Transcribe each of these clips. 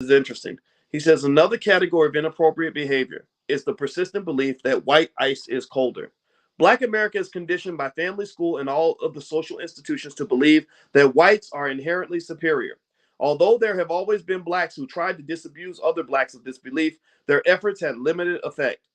is interesting. He says another category of inappropriate behavior is the persistent belief that white ice is colder. Black America is conditioned by family, school, and all of the social institutions to believe that whites are inherently superior. Although there have always been blacks who tried to disabuse other blacks of this belief, their efforts had limited effect.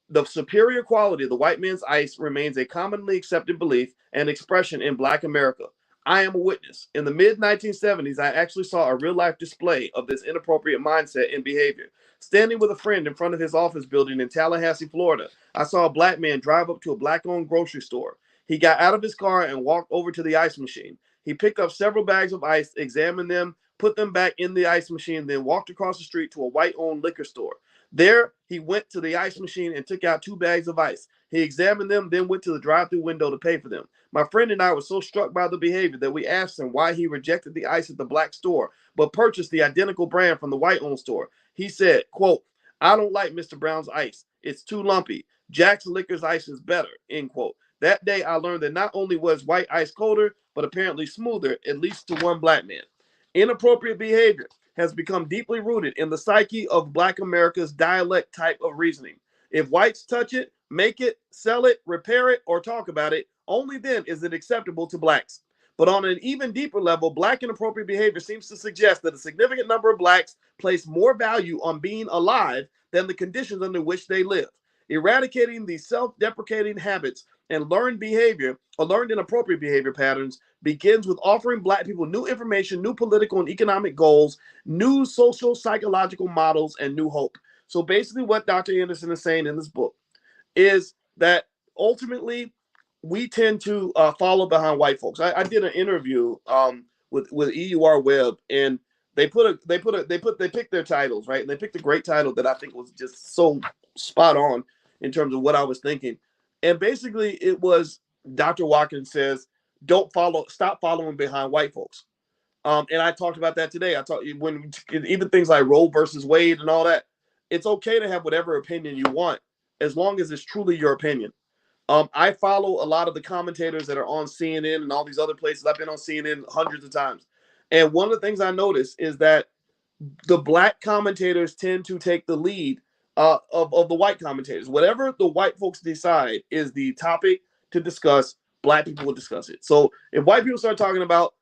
The superior quality of the white man's ice remains a commonly accepted belief and expression in Black America. I am a witness. In the mid 1970s, I actually saw a real life display of this inappropriate mindset and behavior. Standing with a friend in front of his office building in Tallahassee, Florida, I saw a black man drive up to a black owned grocery store. He got out of his car and walked over to the ice machine. He picked up several bags of ice, examined them, put them back in the ice machine, then walked across the street to a white owned liquor store. There, he went to the ice machine and took out 2 bags of ice. He examined them, then went to the drive-through window to pay for them. My friend and I were so struck by the behavior that we asked him why he rejected the ice at the black store, but purchased the identical brand from the white-owned store. He said, quote, "I don't like Mr. Brown's ice. It's too lumpy. Jack's Liquor's ice is better," end quote. That day, I learned that not only was white ice colder, but apparently smoother, at least to one black man. Inappropriate behavior has become deeply rooted in the psyche of Black America's dialect type of reasoning. If whites touch it, make it, sell it, repair it, or talk about it, only then is it acceptable to blacks. But on an even deeper level, black inappropriate behavior seems to suggest that a significant number of blacks place more value on being alive than the conditions under which they live. Eradicating these self-deprecating habits and learned behavior or learned inappropriate behavior patterns begins with offering black people new information, new political and economic goals, new social psychological models, and new hope. So basically what Dr. Anderson is saying in this book is that ultimately we tend to follow behind white folks. I did an interview with EUR Web, and they picked their titles, right? And they picked a great title that I think was just so spot on in terms of what I was thinking. And basically it was Dr. Watkins says, stop following behind white folks. And I talked about that today. I talked when even things like Roe versus Wade and all that. It's okay to have whatever opinion you want as long as it's truly your opinion. I follow a lot of the commentators that are on CNN and all these other places. I've been on CNN hundreds of times. And one of the things I notice is that the black commentators tend to take the lead of the white commentators. Whatever the white folks decide is the topic to discuss, black people will discuss it. So if white people start talking about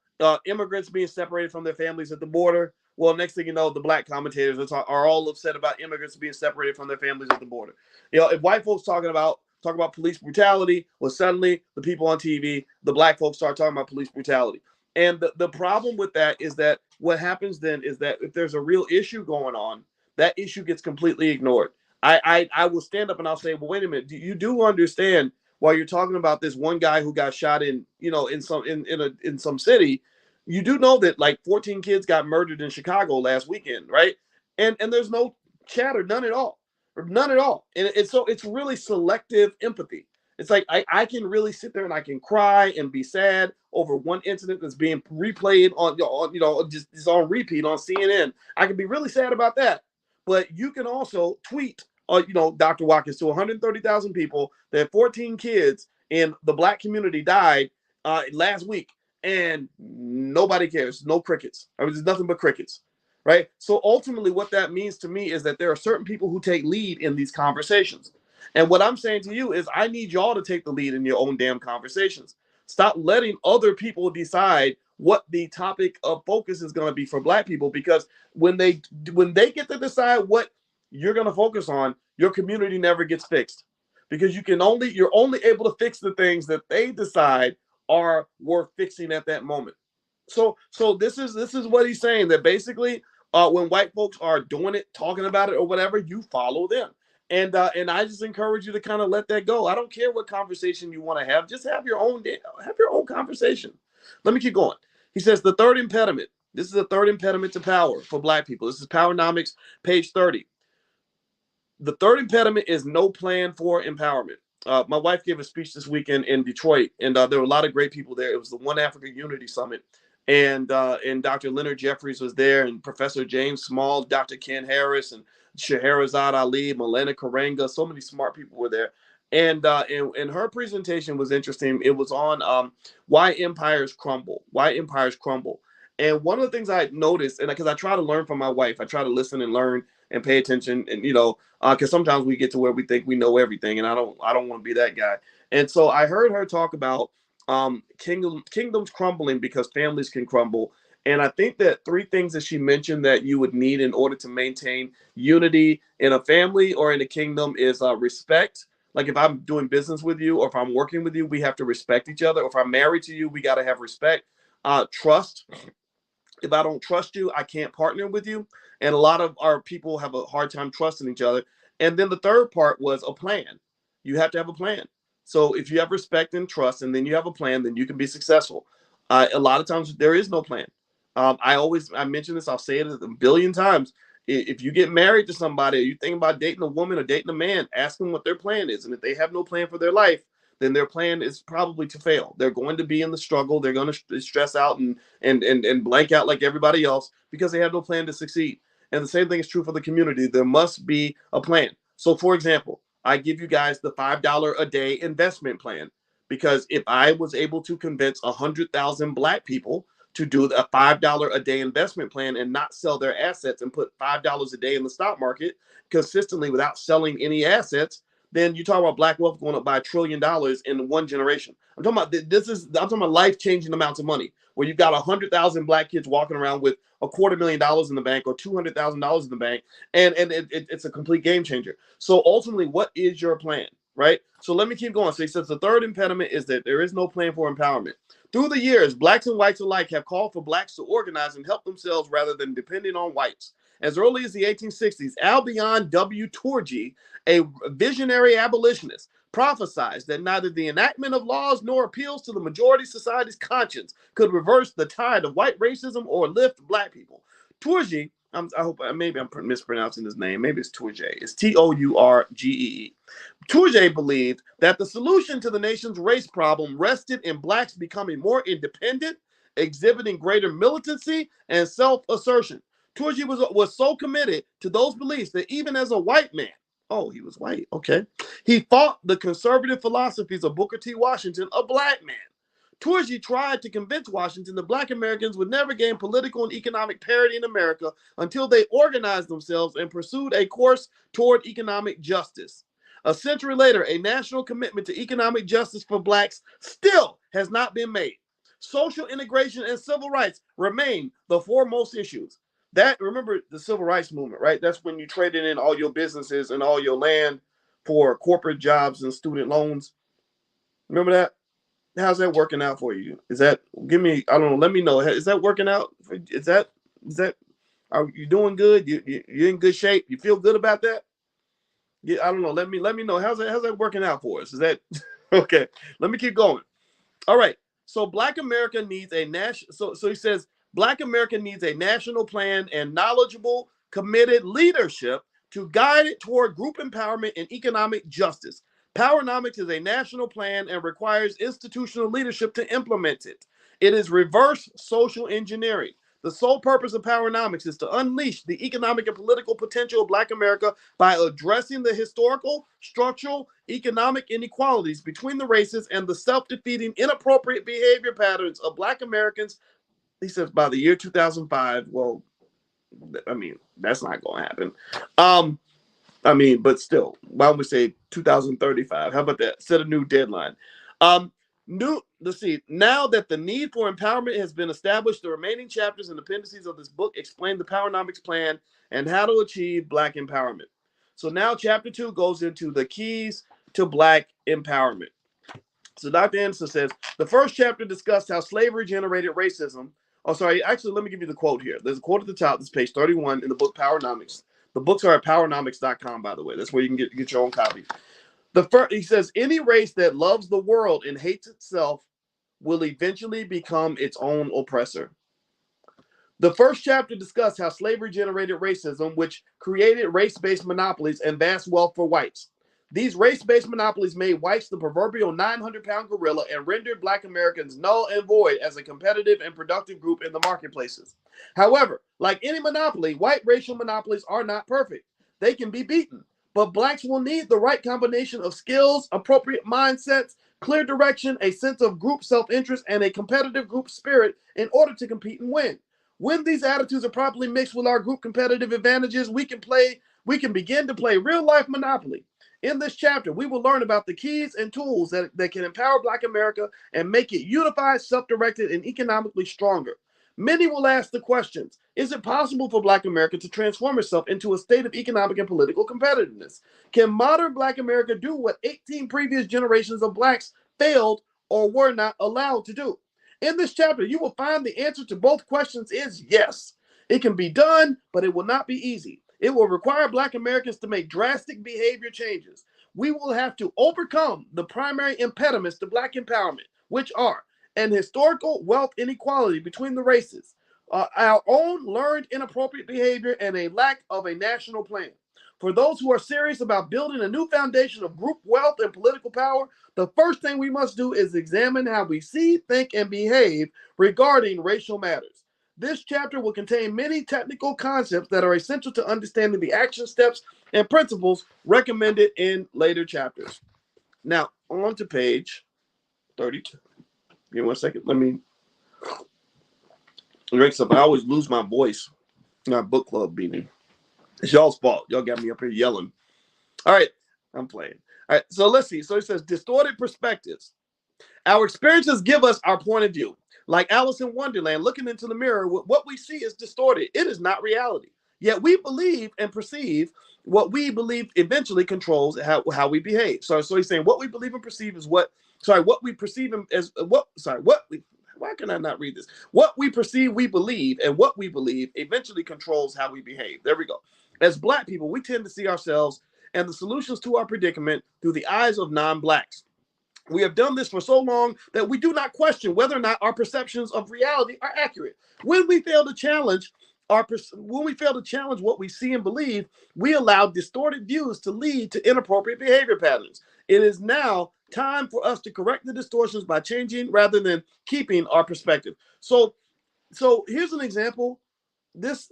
immigrants being separated from their families at the border, well, next thing you know, the black commentators are all upset about immigrants being separated from their families at the border. You know, if white folks talk about police brutality, well, suddenly the people on TV, the black folks start talking about police brutality. And the problem with that is that what happens then is that if there's a real issue going on, that issue gets completely ignored. I will stand up and I'll say, well, wait a minute. You do understand while you're talking about this one guy who got shot in some city, you do know that like 14 kids got murdered in Chicago last weekend, right? And there's no chatter, none at all. None at all. And it's really selective empathy. It's like I can really sit there and I can cry and be sad over one incident that's being replayed on just on repeat on CNN. I can be really sad about that. But you can also tweet, Dr. Watkins, to 130,000 people that 14 kids in the black community died last week, and nobody cares. No crickets. I mean, there's nothing but crickets. Right. So ultimately, what that means to me is that there are certain people who take lead in these conversations. And what I'm saying to you is I need y'all to take the lead in your own damn conversations. Stop letting other people decide what the topic of focus is going to be for black people, because when they get to decide what you're going to focus on, your community never gets fixed, because you're only able to fix the things that they decide are worth fixing at that moment. So this is what he's saying, that basically when white folks are doing it, talking about it or whatever, you follow them. And I just encourage you to kind of let that go. I don't care what conversation you want to have. Just have your own conversation. Let me keep going. He says the third impediment. This is the third impediment to power for black people. This is Powernomics, page 30. The third impediment is no plan for empowerment. My wife gave a speech this weekend in Detroit, and there were a lot of great people there. It was the One Africa Unity Summit. And Dr. Leonard Jeffries was there, and Professor James Small, Dr. Ken Harris, and Scheherazade Ali, Milena Karenga. So many smart people were there. And her presentation was interesting. It was on why empires crumble. And one of the things I noticed, and because I try to learn from my wife, I try to listen and learn and pay attention, and because sometimes we get to where we think we know everything, and I don't want to be that guy. And so I heard her talk about kingdoms crumbling because families can crumble. And I think that three things that she mentioned that you would need in order to maintain unity in a family or in a kingdom is respect. Like if I'm doing business with you or if I'm working with you, we have to respect each other. Or if I'm married to you, we got to have respect. Trust. If I don't trust you, I can't partner with you. And a lot of our people have a hard time trusting each other. And then the third part was a plan. You have to have a plan. So if you have respect and trust, and then you have a plan, then you can be successful. A lot of times there is no plan. I mention this. I'll say it a billion times. If you get married to somebody, or you think about dating a woman or dating a man, ask them what their plan is. And if they have no plan for their life, then their plan is probably to fail. They're going to be in the struggle. They're going to stress out and blank out like everybody else because they have no plan to succeed. And the same thing is true for the community. There must be a plan. So, for example, I give you guys the $5 a day investment plan because if I was able to convince 100,000 Black people to do a $5 a day investment plan and not sell their assets and put $5 a day in the stock market consistently without selling any assets, then you talk about Black wealth going up by $1 trillion in one generation. I'm talking about life-changing amounts of money where you've got 100,000 Black kids walking around with $250,000 in the bank or $200,000 in the bank, and it's a complete game changer. So ultimately, what is your plan, right? So let me keep going. So he says the third impediment is that there is no plan for empowerment. Through the years, Blacks and whites alike have called for Blacks to organize and help themselves rather than depending on whites. As early as the 1860s, Albion W. Tourgy, a visionary abolitionist, prophesied that neither the enactment of laws nor appeals to the majority society's conscience could reverse the tide of white racism or lift Black people. Tourgy, I hope maybe I'm mispronouncing his name. Maybe it's Tourge. It's Tourgee. Tourge believed that the solution to the nation's race problem rested in Blacks becoming more independent, exhibiting greater militancy and self-assertion. Tourge was so committed to those beliefs that even as a white man, oh, he was white, okay, he fought the conservative philosophies of Booker T. Washington, a Black man. Tourgy tried to convince Washington that Black Americans would never gain political and economic parity in America until they organized themselves and pursued a course toward economic justice. A century later, a national commitment to economic justice for Blacks still has not been made. Social integration and civil rights remain the foremost issues. That, remember the civil rights movement, right? That's when you traded in all your businesses and all your land for corporate jobs and student loans. Remember that? How's that working out for you? Is that, give me, I don't know, let me know. Is that working out? Is that, are you doing good? You're in good shape? You feel good about that? Yeah, I don't know. Let me know. How's that working out for us? Is that okay? Let me keep going. All right. So Black America needs a national. So he says Black America needs a national plan and knowledgeable, committed leadership to guide it toward group empowerment and economic justice. Powernomics is a national plan and requires institutional leadership to implement it. It is reverse social engineering. The sole purpose of Powernomics is to unleash the economic and political potential of Black America by addressing the historical, structural, economic inequalities between the races and the self-defeating, inappropriate behavior patterns of Black Americans. He says by the year 2005. Well, I mean, that's not going to happen. But still, why don't we say 2035? How about that? Set a new deadline. Let's see. Now that the need for empowerment has been established, the remaining chapters and appendices of this book explain the Powernomics plan and how to achieve Black empowerment. So now chapter 2 goes into the keys to Black empowerment. So Dr. Anderson says, the first chapter discussed how slavery generated racism. Oh, sorry. Actually, let me give you the quote here. There's a quote at the top. This is page 31 in the book Powernomics. The books are at powernomics.com, by the way. That's where you can get your own copy. He says, any race that loves the world and hates itself will eventually become its own oppressor. The first chapter discussed how slavery generated racism, which created race-based monopolies and vast wealth for whites. These race-based monopolies made whites the proverbial 900-pound gorilla and rendered Black Americans null and void as a competitive and productive group in the marketplaces. However, like any monopoly, white racial monopolies are not perfect. They can be beaten. But Blacks will need the right combination of skills, appropriate mindsets, clear direction, a sense of group self-interest, and a competitive group spirit in order to compete and win. When these attitudes are properly mixed with our group competitive advantages, we can begin to play real life Monopoly. In this chapter, we will learn about the keys and tools that can empower Black America and make it unified, self-directed, and economically stronger. Many will ask the questions: is it possible for Black America to transform itself into a state of economic and political competitiveness? Can modern Black America do what 18 previous generations of Blacks failed or were not allowed to do? In this chapter, you will find the answer to both questions is yes. It can be done, but it will not be easy. It will require Black Americans to make drastic behavior changes. We will have to overcome the primary impediments to Black empowerment, which are an historical wealth inequality between the races, our own learned inappropriate behavior, and a lack of a national plan. For those who are serious about building a new foundation of group wealth and political power, the first thing we must do is examine how we see, think, and behave regarding racial matters. This chapter will contain many technical concepts that are essential to understanding the action steps and principles recommended in later chapters. Now, on to page 32. Give me 1 second. Let me drink something. I always lose my voice in our book club meeting. It's y'all's fault. Y'all got me up here yelling. All right, I'm playing. All right, so let's see. So it says distorted perspectives. Our experiences give us our point of view. Like Alice in Wonderland, looking into the mirror, what we see is distorted. It is not reality. Yet we believe and perceive what we believe eventually controls how we behave. So he's saying what we believe and perceive is what we perceive as why can I not read this? What we perceive, we believe, and what we believe eventually controls how we behave. There we go. As Black people, we tend to see ourselves and the solutions to our predicament through the eyes of non-Blacks. We have done this for so long that we do not question whether or not our perceptions of reality are accurate. When we fail to challenge what we see and believe, we allow distorted views to lead to inappropriate behavior patterns. It is now time for us to correct the distortions by changing rather than keeping our perspective. So here's an example. This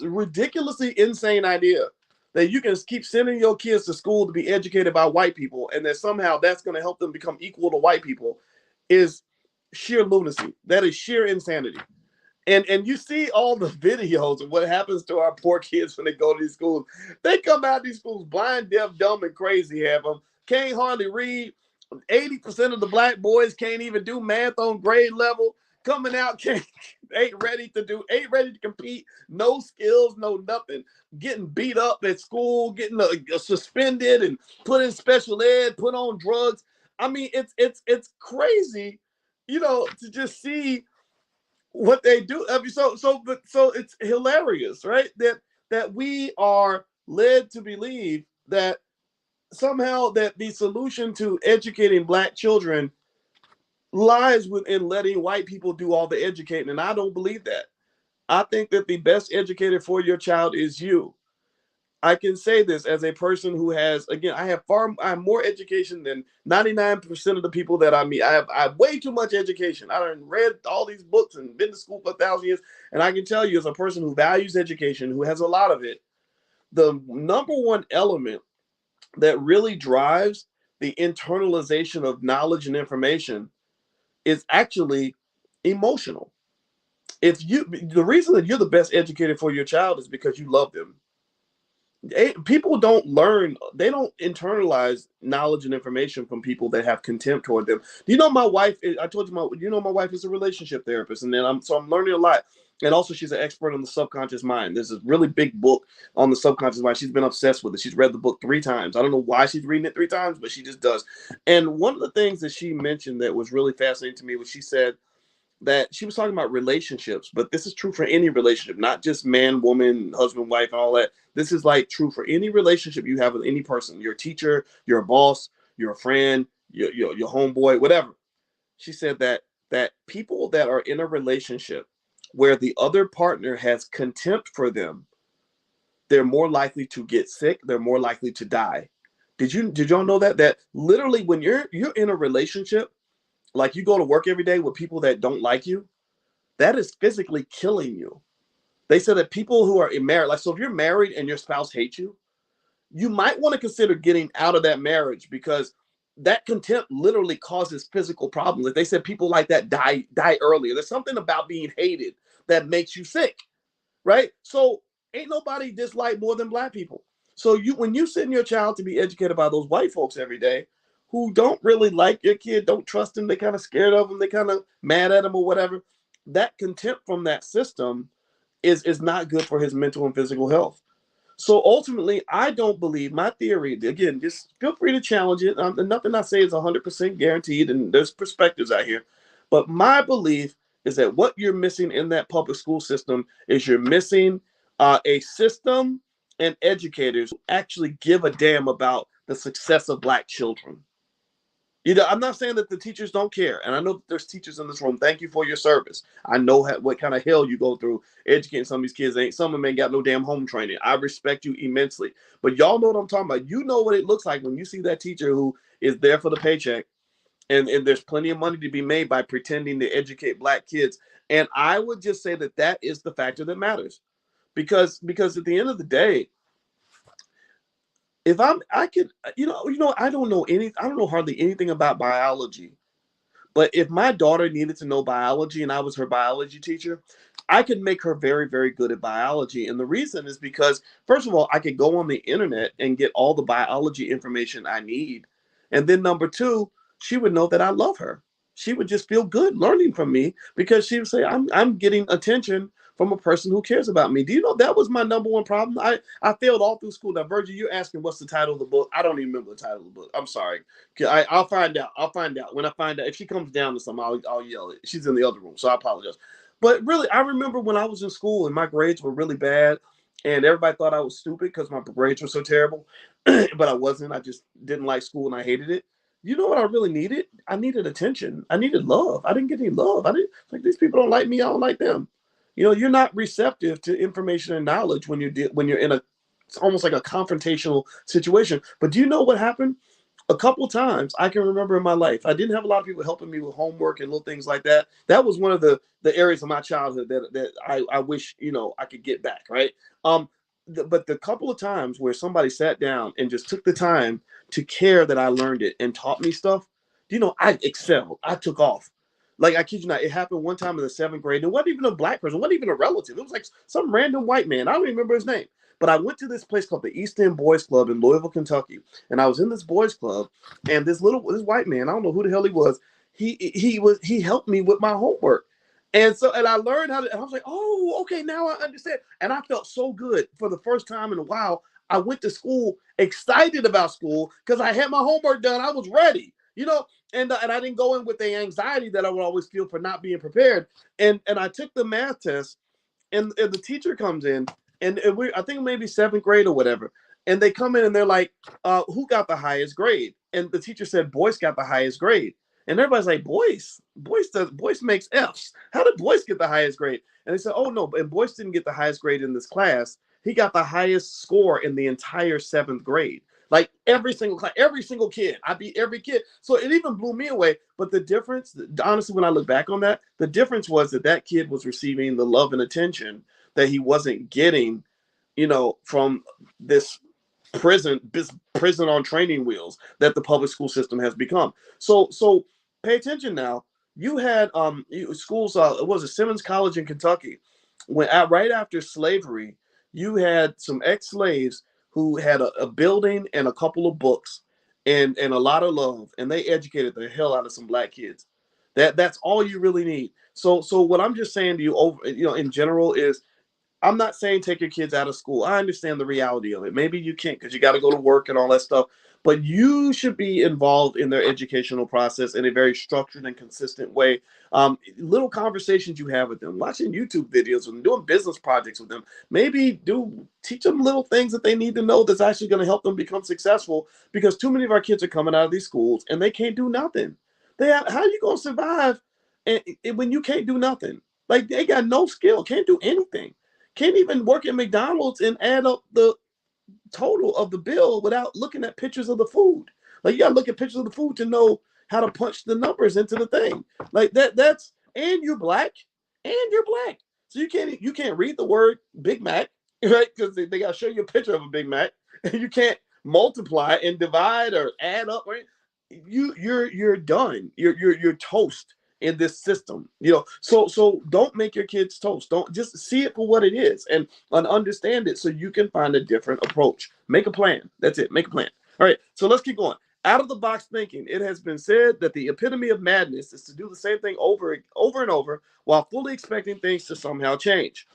ridiculously insane idea that you can keep sending your kids to school to be educated by white people and that somehow that's going to help them become equal to white people is sheer lunacy. That is sheer insanity. And you see all the videos of what happens to our poor kids when they go to these schools. They come out of these schools blind, deaf, dumb, and crazy. Have them can't hardly read. 80% of the Black boys can't even do math on grade level. Coming out, ain't ready to compete. No skills, no nothing. Getting beat up at school, getting suspended and put in special ed, put on drugs. I mean, it's crazy, to just see what they do. I mean, so it's hilarious, right? That we are led to believe that somehow that the solution to educating Black children lies within letting white people do all the educating, and I don't believe that. I think that the best educator for your child is you. I can say this as a person who has, again, I have more education than 99% of the people that I meet. I have way too much education. I done read all these books and been to school for 1,000 years, and I can tell you, as a person who values education, who has a lot of it, the number one element that really drives the internalization of knowledge and information is actually emotional. The reason that you're the best educator for your child is because you love them. People don't internalize knowledge and information from people that have contempt toward them. My wife, I told you, my wife is a relationship therapist, and then I'm learning a lot. And also she's an expert on the subconscious mind. There's a really big book on the subconscious mind. She's been obsessed with it. She's read the book 3 times. I don't know why she's reading it 3 times, but she just does. And one of the things that she mentioned that was really fascinating to me was she said that she was talking about relationships, but this is true for any relationship, not just man, woman, husband, wife, and all that. This is like true for any relationship you have with any person, your teacher, your boss, your friend, your homeboy, whatever. She said that people that are in a relationship where the other partner has contempt for them, they're more likely to get sick, they're more likely to die. Did y'all know that literally when you're in a relationship, like you go to work every day with people that don't like you, that is physically killing you. They said that people who are married, so if you're married and your spouse hates you, you might want to consider getting out of that marriage because that contempt literally causes physical problems. They said people like that die earlier. There's something about being hated that makes you sick, right? So ain't nobody dislike more than black people. So when you send your child to be educated by those white folks every day who don't really like your kid, don't trust him, they kind of scared of him, they kind of mad at him or whatever, that contempt from that system is not good for his mental and physical health. So ultimately, I don't believe my theory. Again, just feel free to challenge it. Nothing I say is 100% guaranteed, and there's perspectives out here. But my belief is that what you're missing in that public school system is you're missing a system and educators who actually give a damn about the success of black children. I'm not saying that the teachers don't care, and I know that there's teachers in this room. Thank you for your service. I know what kind of hell you go through educating some of these kids. Some of them ain't got no damn home training. I respect you immensely, but y'all know what I'm talking about. You know what it looks like when you see that teacher who is there for the paycheck, and there's plenty of money to be made by pretending to educate black kids. And I would just say that that is the factor that matters, because at the end of the day, if I could, I don't know hardly anything about biology. But if my daughter needed to know biology and I was her biology teacher, I could make her very, very good at biology. And the reason is because, first of all, I could go on the internet and get all the biology information I need. And then number two, she would know that I love her. She would just feel good learning from me because she would say, I'm getting attention from a person who cares about me. Do you know that was my number one problem? I failed all through school. Now, Virgil, you're asking what's the title of the book. I don't even remember the title of the book. I'm sorry. I'll find out. I'll find out. When I find out, if she comes down to something, I'll yell it. She's in the other room, so I apologize. But really, I remember when I was in school and my grades were really bad, and everybody thought I was stupid because my grades were so terrible, but I wasn't. I just didn't like school and I hated it. You know what I really needed? I needed attention. I needed love. I didn't get any love. I didn't like these people don't like me. I don't like them. You're not receptive to information and knowledge when you're in it's almost like a confrontational situation. But do you know what happened? A couple times I can remember in my life, I didn't have a lot of people helping me with homework and little things like that. That was one of the areas of my childhood that I wish I could get back, right? But the couple of times where somebody sat down and just took the time to care that I learned it and taught me stuff, I excelled. I took off. Like, I kid you not, it happened one time in the seventh grade. And it wasn't even a black person, it wasn't even a relative. It was like some random white man. I don't even remember his name. But I went to this place called the East End Boys Club in Louisville, Kentucky. And I was in this boys club, and this white man, I don't know who the hell he was, he helped me with my homework. And I learned how to, and I was like, oh, okay, now I understand. And I felt so good for the first time in a while. I went to school excited about school because I had my homework done. I was ready, and I didn't go in with the anxiety that I would always feel for not being prepared. And I took the math test, and the teacher comes in, and I think maybe seventh grade or whatever. And they come in and they're like, who got the highest grade? And the teacher said, Boyce got the highest grade. And everybody's like, Boyce makes F's. How did Boyce get the highest grade? And they said, oh no, and Boyce didn't get the highest grade in this class. He got the highest score in the entire seventh grade. Like every single kid. I beat every kid. So it even blew me away. But the difference, honestly, when I look back on that, the difference was that kid was receiving the love and attention that he wasn't getting, from this prison on training wheels that the public school system has become. So pay attention now. You had schools. It was a Simmons College in Kentucky. Right after slavery, you had some ex-slaves who had a building and a couple of books and a lot of love, and they educated the hell out of some black kids. That's all you really need. So what I'm just saying to you in general is, I'm not saying take your kids out of school. I understand the reality of it. Maybe you can't because you got to go to work and all that stuff. But you should be involved in their educational process in a very structured and consistent way. Little conversations you have with them, watching YouTube videos with them, doing business projects with them. Maybe teach them little things that they need to know that's actually going to help them become successful. Because too many of our kids are coming out of these schools and they can't do nothing. How are you going to survive when you can't do nothing? Like, they got no skill, can't do anything. Can't even work at McDonald's and add up the total of the bill without looking at pictures of the food. Like, you gotta look at pictures of the food to know how to punch the numbers into the thing. Like and you're black, so you can't read the word Big Mac, right? Because they gotta show you a picture of a Big Mac, and you can't multiply and divide or add up. Right? You're done. You're toast. in this system. So don't make your kids toast. Don't just see it for what it is and understand it so you can find a different approach. Make a plan. That's it. Make a plan. All right, so let's keep going. Out of the box thinking. It has been said that the epitome of madness is to do the same thing over and over while fully expecting things to somehow change.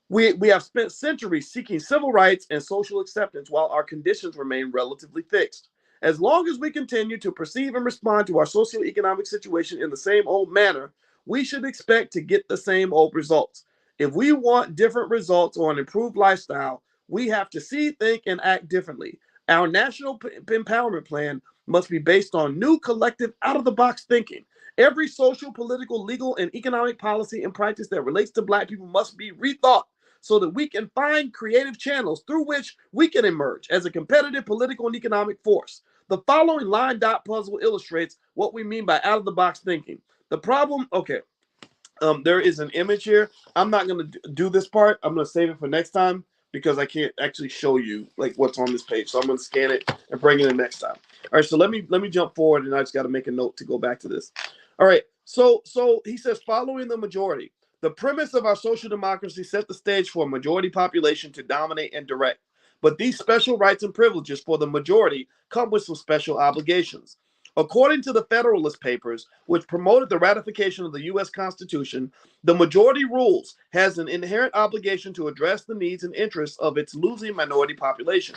We have spent centuries seeking civil rights and social acceptance while our conditions remain relatively fixed. As long as we continue to perceive and respond to our socioeconomic situation in the same old manner, we should expect to get the same old results. If we want different results or an improved lifestyle, we have to see, think, and act differently. Our national empowerment plan must be based on new collective out-of-the-box thinking. Every social, political, legal, and economic policy and practice that relates to Black people must be rethought so that we can find creative channels through which we can emerge as a competitive political and economic force. The following line dot puzzle illustrates what we mean by out-of-the-box thinking. The problem, okay, there is an image here. I'm not going to do this part. I'm going to save it for next time because I can't actually show you like what's on this page. So I'm going to scan it and bring it in next time. All right, so let me jump forward, and I just got to make a note to go back to this. All right, so he says following the majority. The premise of our social democracy set the stage for a majority population to dominate and direct. But these special rights and privileges for the majority come with some special obligations. According to the Federalist Papers, which promoted the ratification of the U.S. Constitution, the majority rules has an inherent obligation to address the needs and interests of its losing minority population.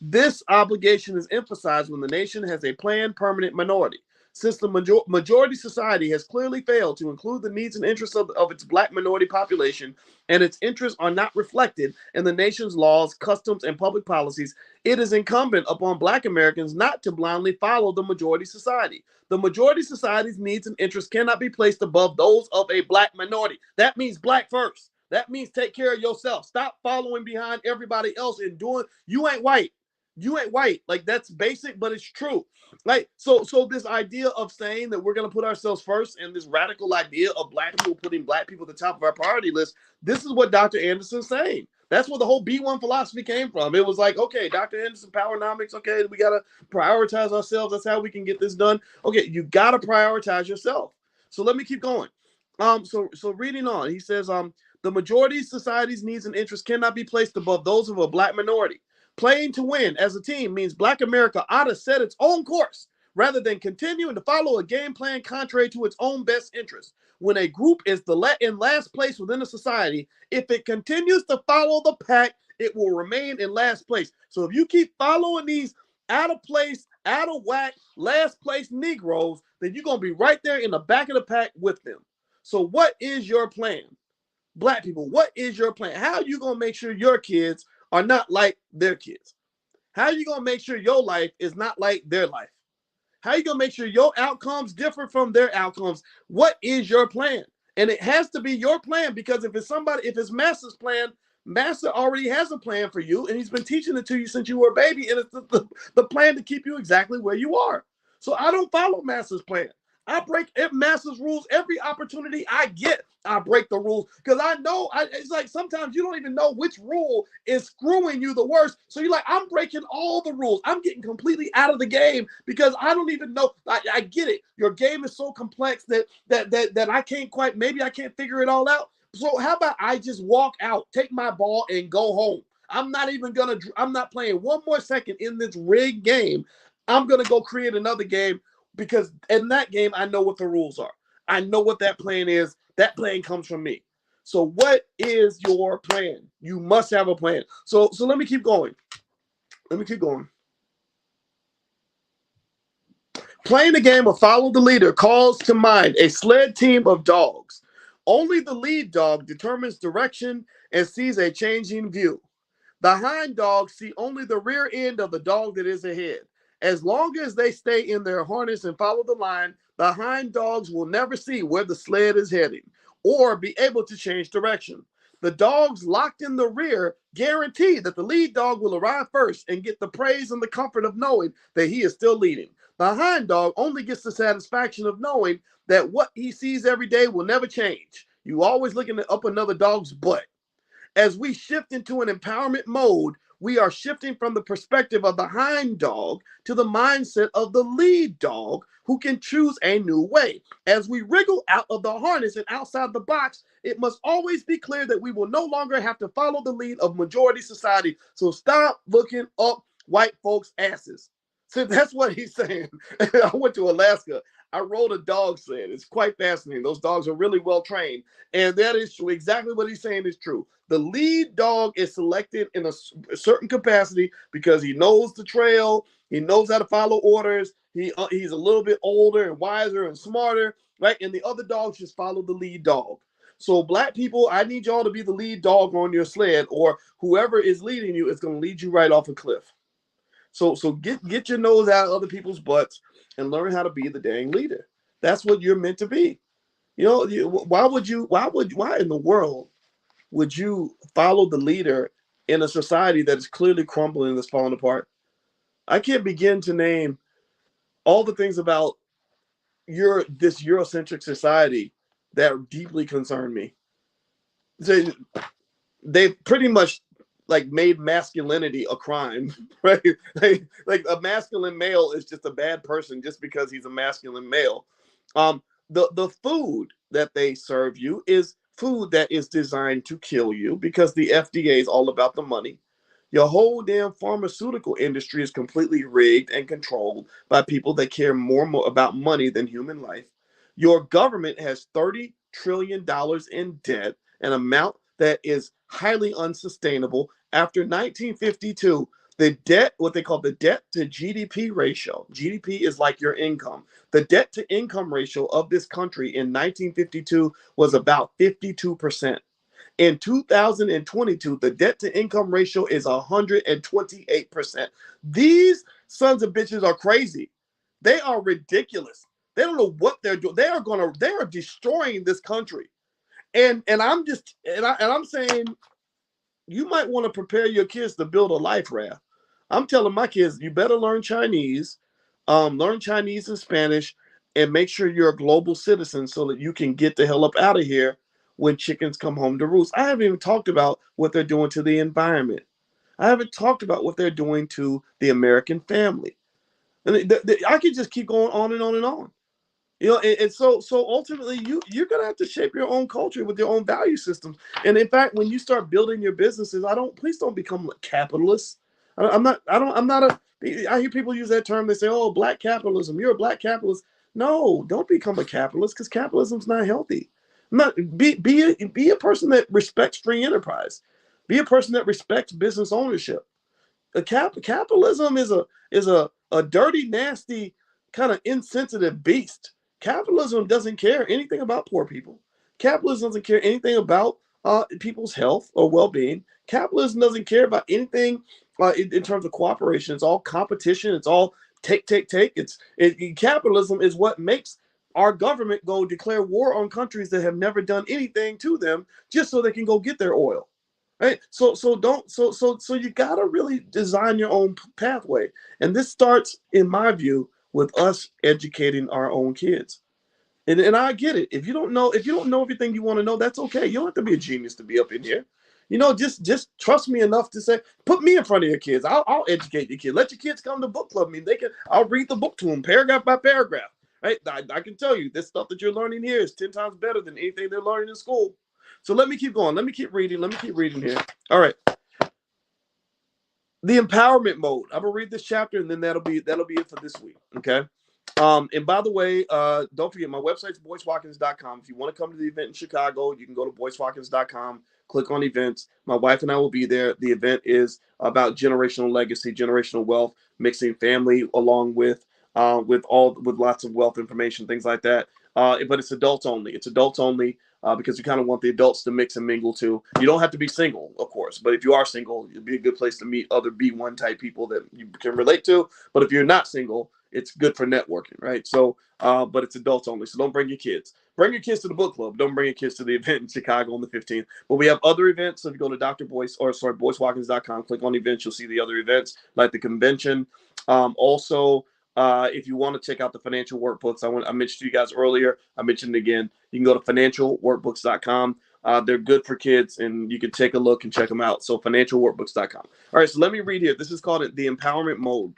This obligation is emphasized when the nation has a planned permanent minority. Since the majority society has clearly failed to include the needs and interests of its Black minority population, and its interests are not reflected in the nation's laws, customs, and public policies, it is incumbent upon Black Americans not to blindly follow the majority society. The majority society's needs and interests cannot be placed above those of a Black minority. That means Black first. That means take care of yourself. Stop following behind everybody else and doing, you ain't white. You ain't white. Like, that's basic, but it's true. Like, so this idea of saying that we're going to put ourselves first, and this radical idea of Black people putting Black people at the top of our priority list, this is what Dr. Anderson's saying. That's where the whole B1 philosophy came from. It was like, okay, Dr. Anderson, Powernomics, okay, we got to prioritize ourselves. That's how we can get this done. Okay, you got to prioritize yourself. So let me keep going. So reading on, he says, the majority society's needs and interests cannot be placed above those of a Black minority. Playing to win as a team means Black America ought to set its own course rather than continuing to follow a game plan contrary to its own best interest. When a group is in last place within a society, if it continues to follow the pack, it will remain in last place. So if you keep following these out of place, out of whack, last place Negroes, then you're going to be right there in the back of the pack with them. So what is your plan? Black people, what is your plan? How are you going to make sure your kids are not like their kids? How are you going to make sure your life is not like their life? How are you going to make sure your outcomes differ from their outcomes? What is your plan? And it has to be your plan, because if it's Master's plan, Master already has a plan for you, and he's been teaching it to you since you were a baby, and it's the plan to keep you exactly where you are. So I don't follow Master's plan. I break Master's rules every opportunity I get. I break the rules because I know it's like sometimes you don't even know which rule is screwing you the worst. So you're like, I'm breaking all the rules. I'm getting completely out of the game because I don't even know. I get it. Your game is so complex that I can't quite, maybe I can't figure it all out. So how about I just walk out, take my ball, and go home? I'm not playing one more second in this rigged game. I'm going to go create another game, because in that game, I know what the rules are. I know what that plan is. That plan comes from me. So what is your plan? You must have a plan. So let me keep going. Playing the game of follow the leader calls to mind a sled team of dogs. Only the lead dog determines direction and sees a changing view. The hind dogs see only the rear end of the dog that is ahead. As long as they stay in their harness and follow the line, the hind dogs will never see where the sled is heading or be able to change direction. The dogs locked in the rear guarantee that the lead dog will arrive first and get the praise and the comfort of knowing that he is still leading. The hind dog only gets the satisfaction of knowing that what he sees every day will never change. You always looking up another dog's butt. As we shift into an empowerment mode, we are shifting from the perspective of the hind dog to the mindset of the lead dog who can choose a new way. As we wriggle out of the harness and outside the box, it must always be clear that we will no longer have to follow the lead of majority society. So stop looking up white folks' asses. So that's what he's saying. I went to Alaska. I rode a dog sled. It's quite fascinating. Those dogs are really well trained. And that is true. Exactly what he's saying is true. The lead dog is selected in a certain capacity because he knows the trail. He knows how to follow orders. He's a little bit older and wiser and smarter, right? And the other dogs just follow the lead dog. So black people, I need y'all to be the lead dog on your sled, or whoever is leading you is going to lead you right off a cliff. So get your nose out of other people's butts and learn how to be the dang leader. That's what you're meant to be. Why in the world would you follow the leader in a society that is clearly crumbling, that's falling apart? I can't begin to name all the things about this Eurocentric society that deeply concern me. They pretty much like made masculinity a crime, right? Like a masculine male is just a bad person just because he's a masculine male. The food that they serve you is food that is designed to kill you because the FDA is all about the money. Your whole damn pharmaceutical industry is completely rigged and controlled by people that care more about money than human life. Your government has $30 trillion in debt, an amount that is highly unsustainable. After 1952, the debt, what they call the debt to GDP ratio, GDP is like your income. The debt to income ratio of this country in 1952 was about 52%. In 2022, the debt to income ratio is 128%. These sons of bitches are crazy. They are ridiculous. They don't know what they're doing. They are destroying this country. I'm saying you might want to prepare your kids to build a life raft. I'm telling my kids, you better learn Chinese, learn Chinese and Spanish, and make sure you're a global citizen so that you can get the hell up out of here when chickens come home to roost. I haven't even talked about what they're doing to the environment. I haven't talked about what they're doing to the American family. And I could just keep going on and on and on. And so ultimately you're gonna have to shape your own culture with your own value systems. And in fact, when you start building your businesses, please don't become capitalists. I hear people use that term. They say, oh, black capitalism, you're a black capitalist. No, don't become a capitalist, because capitalism's not healthy. Be a person that respects free enterprise. Be a person that respects business ownership. Capitalism is a dirty, nasty, kind of insensitive beast. Capitalism doesn't care anything about poor people. Capitalism doesn't care anything about people's health or well-being. Capitalism doesn't care about anything in terms of cooperation. It's all competition. It's all take. Capitalism is what makes our government go declare war on countries that have never done anything to them just so they can go get their oil. Right. So you gotta really design your own pathway. And this starts, in my view, with us educating our own kids. And I get it. If you don't know everything you want to know, that's okay. You don't have to be a genius to be up in here. Just trust me enough to say, put me in front of your kids. I'll educate your kids. Let your kids come to book club. I'll read the book to them paragraph by paragraph. Right. I can tell you this stuff that you're learning here is 10 times better than anything they're learning in school. So let me keep going. Let me keep reading here. All right. The empowerment mode. I'm gonna read this chapter, and then that'll be it for this week. Okay. And by the way, don't forget, my website's boycewatkins.com. If you want to come to the event in Chicago, you can go to boycewatkins.com, click on events. My wife and I will be there. The event is about generational legacy, generational wealth, mixing family along with lots of wealth information, things like that. But it's adults only. It's adults only. Because we kind of want the adults to mix and mingle too. You don't have to be single, of course, but if you are single, it'd be a good place to meet other B1 type people that you can relate to. But if you're not single, it's good for networking, right? So, but it's adults only. So don't bring your kids. Bring your kids to the book club. Don't bring your kids to the event in Chicago on the 15th. But we have other events. So if you go to boycewatkins.com, click on events, you'll see the other events like the convention. Also, if you want to check out the financial workbooks, I mentioned to you guys earlier. I mentioned it again. You can go to financialworkbooks.com. They're good for kids, and you can take a look and check them out. So financialworkbooks.com. All right, so let me read here. This is called the empowerment mode.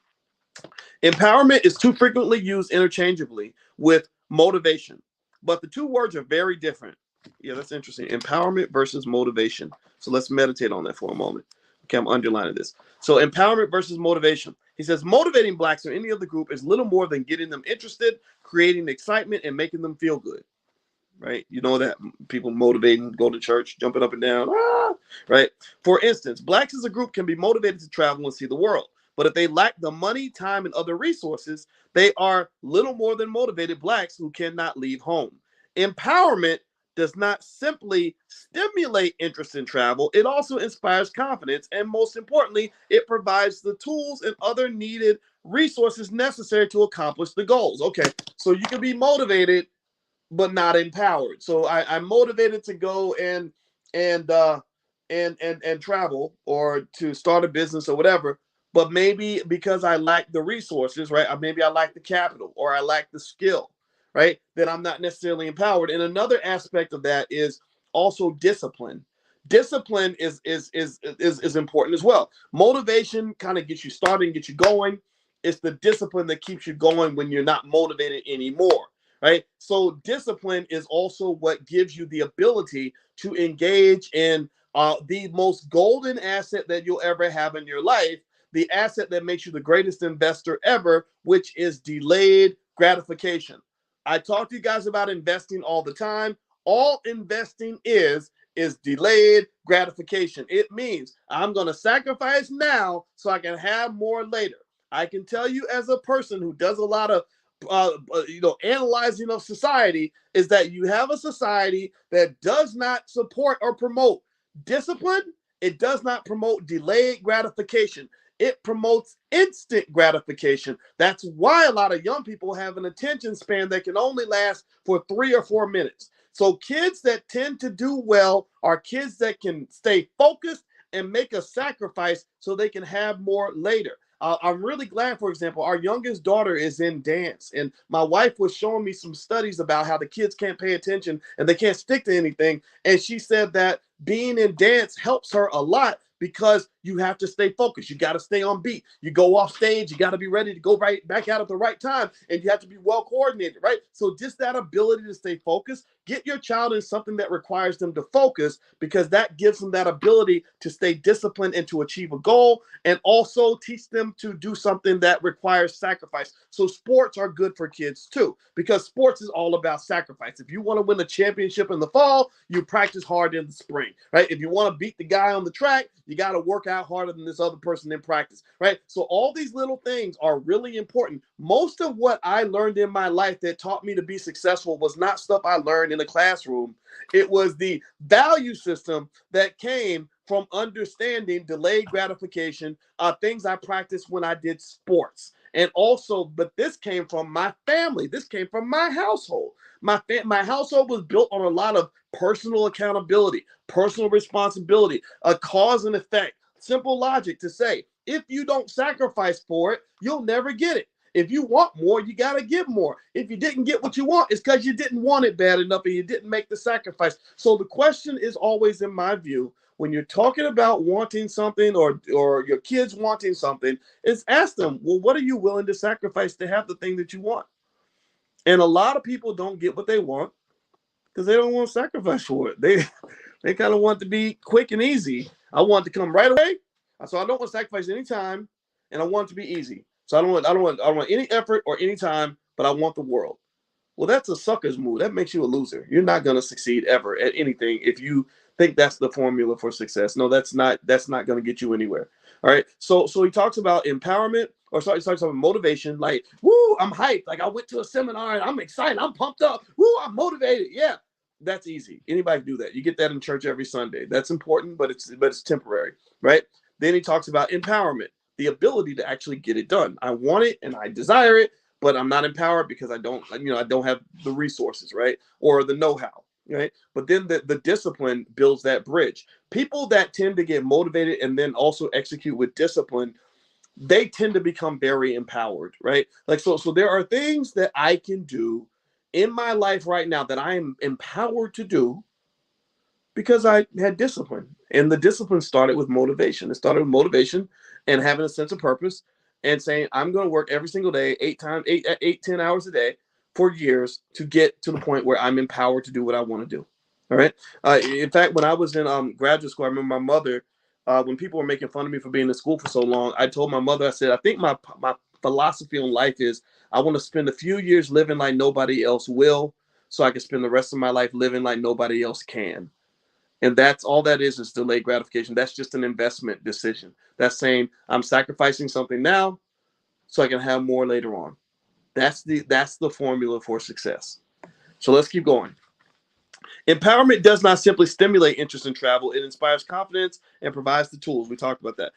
Empowerment is too frequently used interchangeably with motivation, but the two words are very different. Yeah, that's interesting. Empowerment versus motivation. So let's meditate on that for a moment. Okay, I'm underlining this. So empowerment versus motivation. He says motivating blacks or any other group is little more than getting them interested, creating excitement, and making them feel good. Right? You know that people motivating, go to church, jumping up and down, right? For instance, blacks as a group can be motivated to travel and see the world. But if they lack the money, time, and other resources, they are little more than motivated blacks who cannot leave home. Empowerment does not simply stimulate interest in travel, it also inspires confidence. And most importantly, it provides the tools and other needed resources necessary to accomplish the goals. Okay, so you can be motivated but not empowered. So I'm motivated to go and travel or to start a business or whatever. But maybe because I lack the resources, right? Or maybe I lack the capital or I lack the skill, right? Then I'm not necessarily empowered. And another aspect of that is also discipline. Discipline is important as well. Motivation kind of gets you started, gets you going. It's the discipline that keeps you going when you're not motivated anymore. Right. So discipline is also what gives you the ability to engage in the most golden asset that you'll ever have in your life, the asset that makes you the greatest investor ever, which is delayed gratification. I talk to you guys about investing all the time. All investing is delayed gratification. It means I'm going to sacrifice now so I can have more later. I can tell you as a person who does a lot of analyzing of society is that you have a society that does not support or promote discipline. It does not promote delayed gratification. It promotes instant gratification. That's why a lot of young people have an attention span that can only last for 3 or 4 minutes. So kids that tend to do well are kids that can stay focused and make a sacrifice so they can have more later. I'm really glad, for example, our youngest daughter is in dance. And my wife was showing me some studies about how the kids can't pay attention and they can't stick to anything. And she said that being in dance helps her a lot because you have to stay focused. You got to stay on beat. You go off stage, you got to be ready to go right back out at the right time. And you have to be well coordinated, right? So just that ability to stay focused, get your child in something that requires them to focus because that gives them that ability to stay disciplined and to achieve a goal, and also teach them to do something that requires sacrifice. So sports are good for kids too, because sports is all about sacrifice. If you want to win a championship in the fall, you practice hard in the spring, right? If you want to beat the guy on the track, you got to work out harder than this other person in practice, right? So all these little things are really important. Most of what I learned in my life that taught me to be successful was not stuff I learned in a classroom. It was the value system that came from understanding delayed gratification, things I practiced when I did sports. And also, but this came from my family. This came from my household. My household was built on a lot of personal accountability, personal responsibility, a cause and effect, simple logic to say, if you don't sacrifice for it, you'll never get it. If you want more, you got to give more. If you didn't get what you want, it's because you didn't want it bad enough and you didn't make the sacrifice. So the question is always, in my view, when you're talking about wanting something or your kids wanting something, is ask them, well, what are you willing to sacrifice to have the thing that you want? And a lot of people don't get what they want because they don't want to sacrifice for it. They kind of want to be quick and easy. I want it to come right away. So I don't want to sacrifice any time, and I want it to be easy. So I don't want any effort or any time, but I want the world. Well, that's a sucker's move. That makes you a loser. You're not going to succeed ever at anything if you think that's the formula for success. No, that's not going to get you anywhere. All right. So he talks about empowerment, or sorry, he talks about motivation. Like, woo, I'm hyped. Like I went to a seminar and I'm excited. I'm pumped up. Woo, I'm motivated. Yeah, that's easy. Anybody can do that. You get that in church every Sunday. That's important, but it's temporary, right? Then he talks about empowerment, the ability to actually get it done. I want it and I desire it, but I'm not empowered because I don't have the resources, right? Or the know-how, right? But then the discipline builds that bridge. People that tend to get motivated and then also execute with discipline, they tend to become very empowered, right? Like, so there are things that I can do in my life right now that I am empowered to do Because I had discipline, and the discipline started with motivation. It started with motivation and having a sense of purpose, and saying I'm going to work every single day, 10 hours a day for years to get to the point where I'm empowered to do what I want to do. All right. In fact, when I was in graduate school, I remember my mother, when people were making fun of me for being in school for so long, I told my mother, I said, I think my philosophy on life is I want to spend a few years living like nobody else will, so I can spend the rest of my life living like nobody else can. And that's all that is delayed gratification. That's just an investment decision. That's saying I'm sacrificing something now so I can have more later on. That's the formula for success. So let's keep going. Empowerment does not simply stimulate interest in travel, it inspires confidence and provides the tools. We talked about that.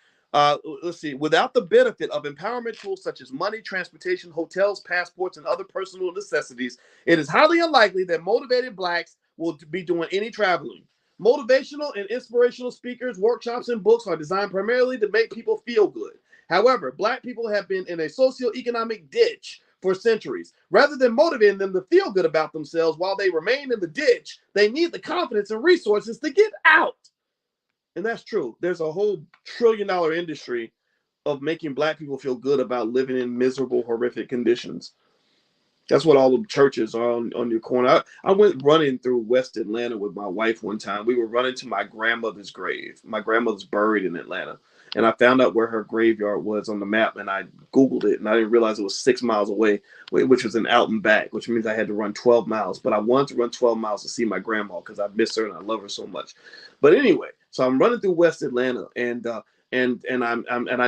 Let's see. Without the benefit of empowerment tools such as money, transportation, hotels, passports, and other personal necessities, it is highly unlikely that motivated Blacks will be doing any traveling. Motivational and inspirational speakers, workshops, and books are designed primarily to make people feel good. However, Black people have been in a socioeconomic ditch for centuries. Rather than motivating them to feel good about themselves while they remain in the ditch, they need the confidence and resources to get out. And that's true. There's a whole $1 trillion industry of making Black people feel good about living in miserable, horrific conditions. That's what all the churches are on your corner. I went running through West Atlanta with my wife one time. We were running to my grandmother's grave. My grandmother's buried in Atlanta. And I found out where her graveyard was on the map, and I Googled it, and I didn't realize it was 6 miles away, which was an out and back, which means I had to run 12 miles. But I wanted to run 12 miles to see my grandma because I miss her and I love her so much. But anyway, so I'm running through West Atlanta, and I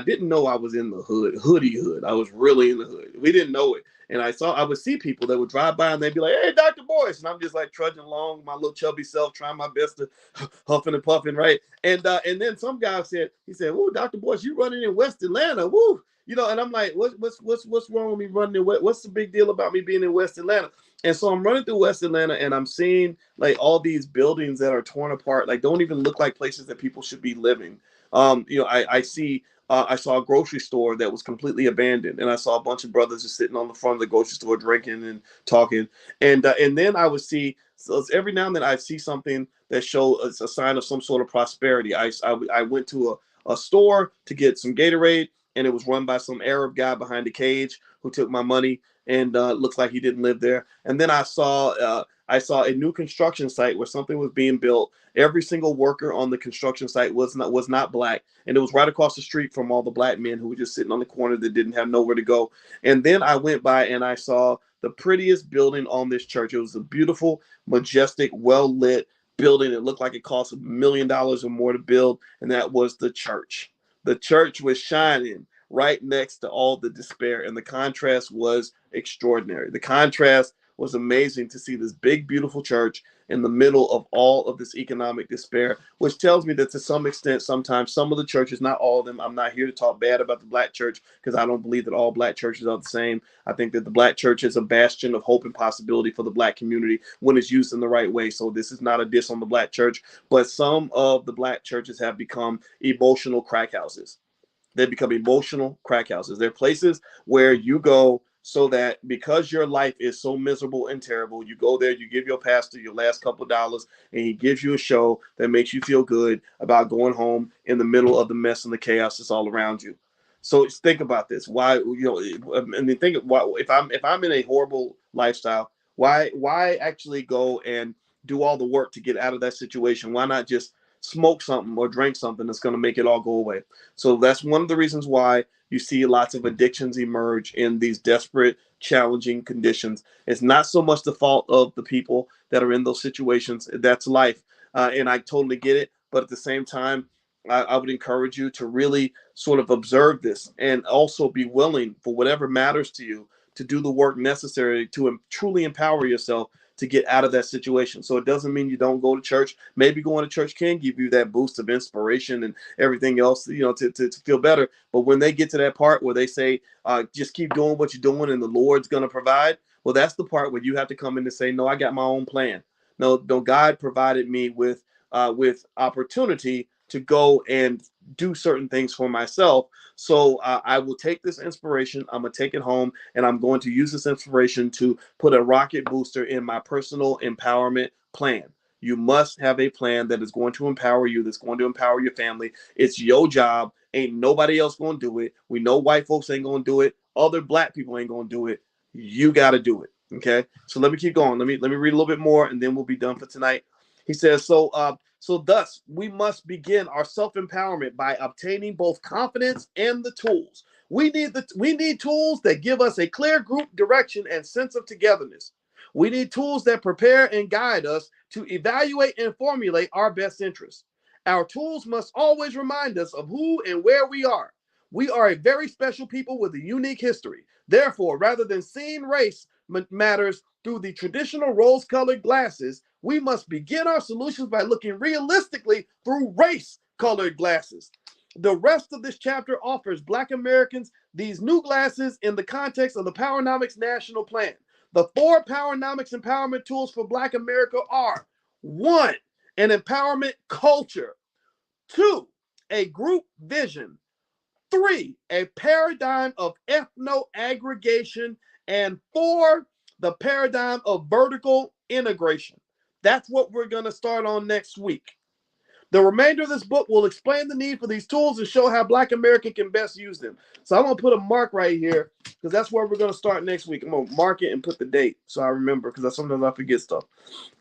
didn't know I was in the hood. I was really in the hood. We didn't know it. And I would see people that would drive by and they'd be like, "Hey, Dr. Boyce," and I'm just like trudging along, my little chubby self, trying my best to huffing and puffing, right? And then some guy said, "Whoa, Dr. Boyce, you running in West Atlanta, woo?" And I'm like, what's wrong with me running in West? What's the big deal about me being in West Atlanta? And so I'm running through West Atlanta and I'm seeing like all these buildings that are torn apart, like don't even look like places that people should be living. I saw a grocery store that was completely abandoned, and I saw a bunch of brothers just sitting on the front of the grocery store drinking and talking. And then I would see, so every now and then I see something that shows a sign of some sort of prosperity. I went to a store to get some Gatorade, and it was run by some Arab guy behind the cage who took my money, and looks like he didn't live there. And then I saw a new construction site where something was being built. Every single worker on the construction site was not Black, and it was right across the street from all the Black men who were just sitting on the corner that didn't have nowhere to go. And then I went by and I saw the prettiest building on this church. It was a beautiful, majestic, well lit building. It looked like it cost $1 million or more to build, and that was the church. The church was shining right next to all the despair, and the contrast was extraordinary. The contrast was amazing to see this big, beautiful church in the middle of all of this economic despair, which tells me that to some extent, sometimes some of the churches, not all of them, I'm not here to talk bad about the Black church because I don't believe that all Black churches are the same. I think that the Black church is a bastion of hope and possibility for the Black community when it's used in the right way. So this is not a diss on the Black church, but some of the Black churches have become emotional crack houses. They become emotional crack houses. They're places where you go so that because your life is so miserable and terrible, you go there, you give your pastor your last couple of dollars, and he gives you a show that makes you feel good about going home in the middle of the mess and the chaos that's all around you. So think about this. Why, and then think why, if I'm in a horrible lifestyle, why actually go and do all the work to get out of that situation? Why not just smoke something or drink something that's going to make it all go away? So that's one of the reasons why you see lots of addictions emerge in these desperate, challenging conditions. It's not so much the fault of the people that are in those situations. That's life. And I totally get it. But at the same time, I would encourage you to really sort of observe this and also be willing for whatever matters to you to do the work necessary to truly empower yourself to get out of that situation. So it doesn't mean you don't go to church. Maybe going to church can give you that boost of inspiration and everything else, to feel better. But when they get to that part where they say, just keep doing what you're doing and the Lord's going to provide, well, that's the part where you have to come in and say, no, I got my own plan. No, God provided me with opportunity to go and do certain things for myself. So I will take this inspiration, I'm going to take it home, and I'm going to use this inspiration to put a rocket booster in my personal empowerment plan. You must have a plan that is going to empower you, that's going to empower your family. It's your job. Ain't nobody else going to do it. We know white folks ain't going to do it. Other black people ain't going to do it. You got to do it. Okay. So let me keep going. Let me read a little bit more, and then we'll be done for tonight. He says, so thus we must begin our self-empowerment by obtaining both confidence and the tools. We need tools that give us a clear group direction and sense of togetherness. We need tools that prepare and guide us to evaluate and formulate our best interests. Our tools must always remind us of who and where we are. We are a very special people with a unique history. Therefore, rather than seeing race matters through the traditional rose-colored glasses, we must begin our solutions by looking realistically through race-colored glasses. The rest of this chapter offers Black Americans these new glasses in the context of the Powernomics National Plan. The 4 Powernomics empowerment tools for Black America are: 1, an empowerment culture; 2, a group vision; 3, a paradigm of ethno-aggregation; and 4, the paradigm of vertical integration. That's what we're going to start on next week. The remainder of this book will explain the need for these tools and show how Black America can best use them. So I'm going to put a mark right here because that's where we're going to start next week. I'm going to mark it and put the date so I remember, because sometimes I forget stuff.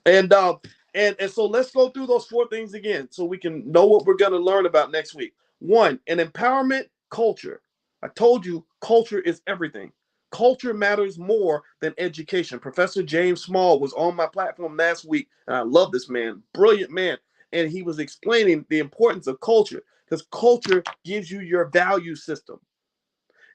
And so let's go through those 4 things again so we can know what we're going to learn about next week. 1, an empowerment culture. I told you culture is everything. Culture matters more than education. Professor James Small was on my platform last week, and I love this man, brilliant man. And he was explaining the importance of culture, because culture gives you your value system.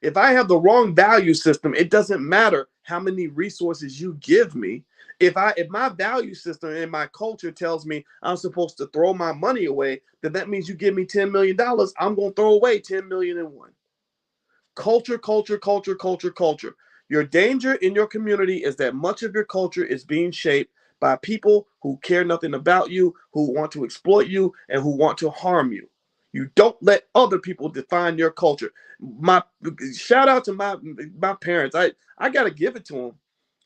If I have the wrong value system, it doesn't matter how many resources you give me. If my value system and my culture tells me I'm supposed to throw my money away, then that means you give me $10 million. I'm going to throw away 10 million and one. Culture, culture, culture, culture, culture. Your danger in your community is that much of your culture is being shaped by people who care nothing about you, who want to exploit you, and who want to harm you. You don't let other people define your culture. My shout out to my parents. I got to give it to them.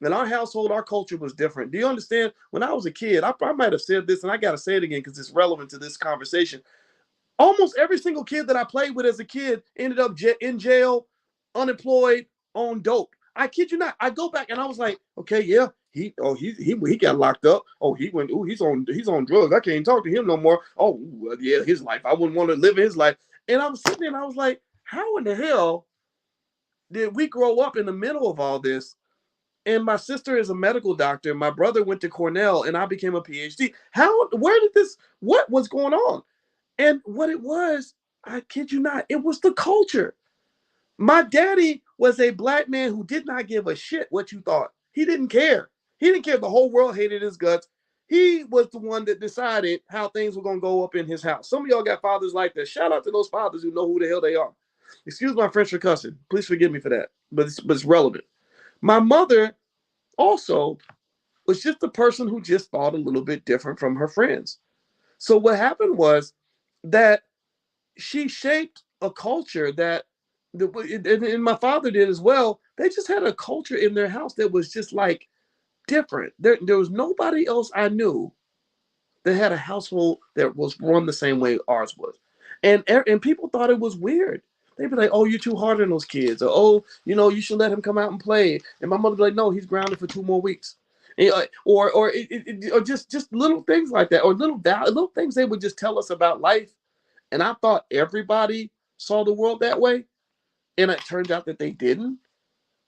In our household, our culture was different. Do you understand? When I was a kid, I might have said this, and I got to say it again because it's relevant to this conversation. Almost every single kid that I played with as a kid ended up in jail, unemployed, on dope. I kid you not. I go back and I was like, okay, yeah, he got locked up. Oh, he's on drugs. I can't even talk to him no more. Oh, well, yeah, his life. I wouldn't want to live his life. And I was sitting there and I was like, how in the hell did we grow up in the middle of all this? And my sister is a medical doctor. My brother went to Cornell, and I became a PhD. What was going on? And what it was, I kid you not, it was the culture. My daddy was a Black man who did not give a shit what you thought. He didn't care. He didn't care if the whole world hated his guts. He was the one that decided how things were going to go up in his house. Some of y'all got fathers like that. Shout out to those fathers who know who the hell they are. Excuse my French for cussing. Please forgive me for that. But it's relevant. My mother also was just a person who just thought a little bit different from her friends. So what happened was that she shaped a culture and my father did as well. They just had a culture in their house that was just like different. There was nobody else I knew that had a household that was run the same way ours was. And people thought it was weird. They'd be like, oh, you're too hard on those kids. Or, oh, you should let him come out and play. And my mother would be like, no, he's grounded for 2 more weeks. Or just little things like that. Or little things they would just tell us about life. And I thought everybody saw the world that way. And it turned out that they didn't.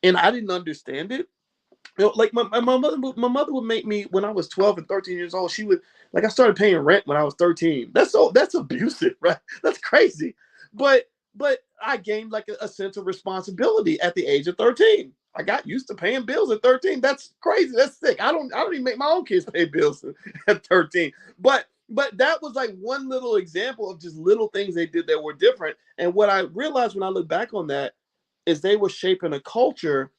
And I didn't understand it. Like my mother would make me, when I was 12 and 13 years old, she would, like, I started paying rent when I was 13. That's abusive, right? That's crazy. But I gained like a sense of responsibility at the age of 13. I got used to paying bills at 13. That's crazy. That's sick. I don't even make my own kids pay bills at 13. But that was like one little example of just little things they did that were different. And what I realized when I look back on that is they were shaping a culture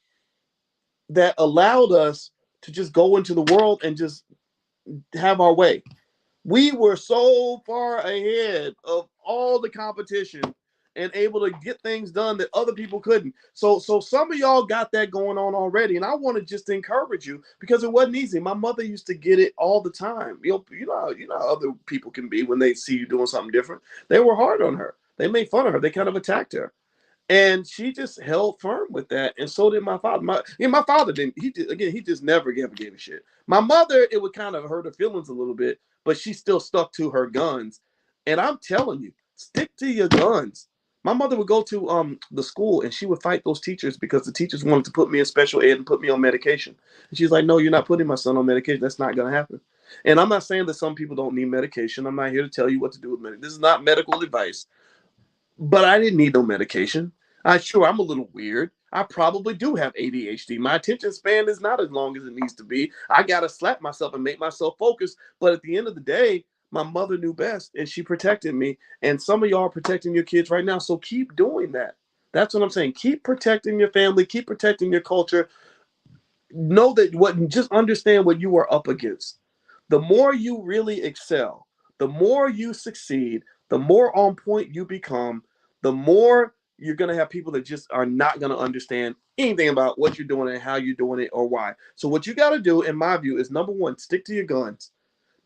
that allowed us to just go into the world and just have our way. We were so far ahead of all the competition and able to get things done that other people couldn't. So some of y'all got that going on already, and I want to just encourage you because it wasn't easy. My mother used to get it all the time. You know how other people can be when they see you doing something different. They were hard on her. They made fun of her. They kind of attacked her. And she just held firm with that, and so did my father. My father didn't. He just never gave a shit. My mother, it would kind of hurt her feelings a little bit, but she still stuck to her guns. And I'm telling you, stick to your guns. My mother would go to the school, and she would fight those teachers because the teachers wanted to put me in special ed and put me on medication. And she's like, "No, you're not putting my son on medication. That's not going to happen." And I'm not saying that some people don't need medication. I'm not here to tell you what to do with medication. This is not medical advice. But I didn't need no medication. I'm a little weird. I probably do have ADHD. My attention span is not as long as it needs to be. I gotta slap myself and make myself focus. But at the end of the day, my mother knew best and she protected me. And some of y'all are protecting your kids right now. So keep doing that. That's what I'm saying. Keep protecting your family, keep protecting your culture. Know that just understand what you are up against. The more you really excel, the more you succeed, the more on point you become, the more you're going to have people that just are not going to understand anything about what you're doing and how you're doing it or why. So what you got to do, in my view, is number one, stick to your guns.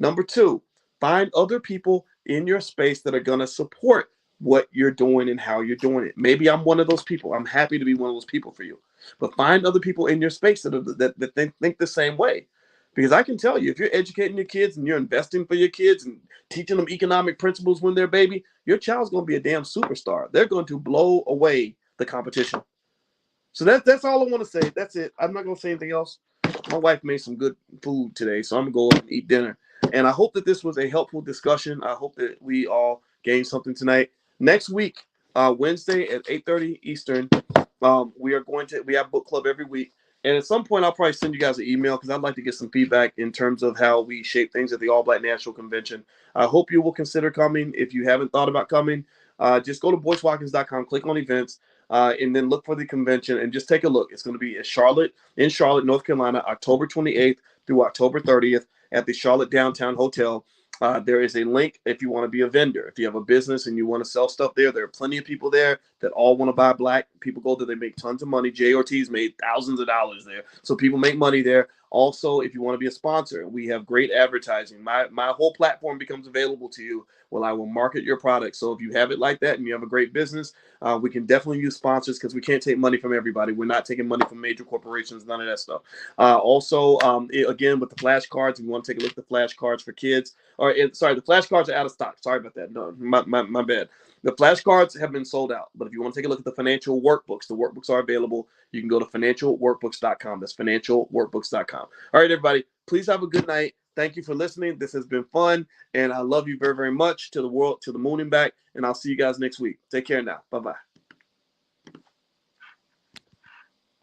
Number two, find other people in your space that are going to support what you're doing and how you're doing it. Maybe I'm one of those people. I'm happy to be one of those people for you. But find other people in your space that think the same way. Because I can tell you, if you're educating your kids and you're investing for your kids and teaching them economic principles when they're a baby, your child's going to be a damn superstar. They're going to blow away the competition. So that's all I want to say. That's it. I'm not going to say anything else. My wife made some good food today, so I'm going to go and eat dinner. And I hope that this was a helpful discussion. I hope that we all gained something tonight. Next week, Wednesday at 8:30 Eastern, we have book club every week. And at some point, I'll probably send you guys an email because I'd like to get some feedback in terms of how we shape things at the All Black National Convention. I hope you will consider coming. If you haven't thought about coming, just go to boycewatkins.com, click on events, and then look for the convention and just take a look. It's going to be in Charlotte, North Carolina, October 28th through October 30th at the Charlotte Downtown Hotel. There is a link if you want to be a vendor. If you have a business and you want to sell stuff there are plenty of people there that all want to buy black. People go there, they make tons of money. J. Ortiz made thousands of dollars there. So people make money there. Also, if you want to be a sponsor, we have great advertising. My whole platform becomes available to you. Well, I will market your product. So if you have it like that and you have a great business, we can definitely use sponsors because we can't take money from everybody. We're not taking money from major corporations, none of that stuff. Again, with the flashcards, if you want to take a look at the flashcards for kids, the flashcards are out of stock. Sorry about that. No, my bad. The flashcards have been sold out. But if you want to take a look at the financial workbooks, the workbooks are available. You can go to financialworkbooks.com. That's financialworkbooks.com. All right, everybody. Please have a good night. Thank you for listening. This has been fun. And I love you very, very much. To the world, to the moon and back. And I'll see you guys next week. Take care now. Bye-bye.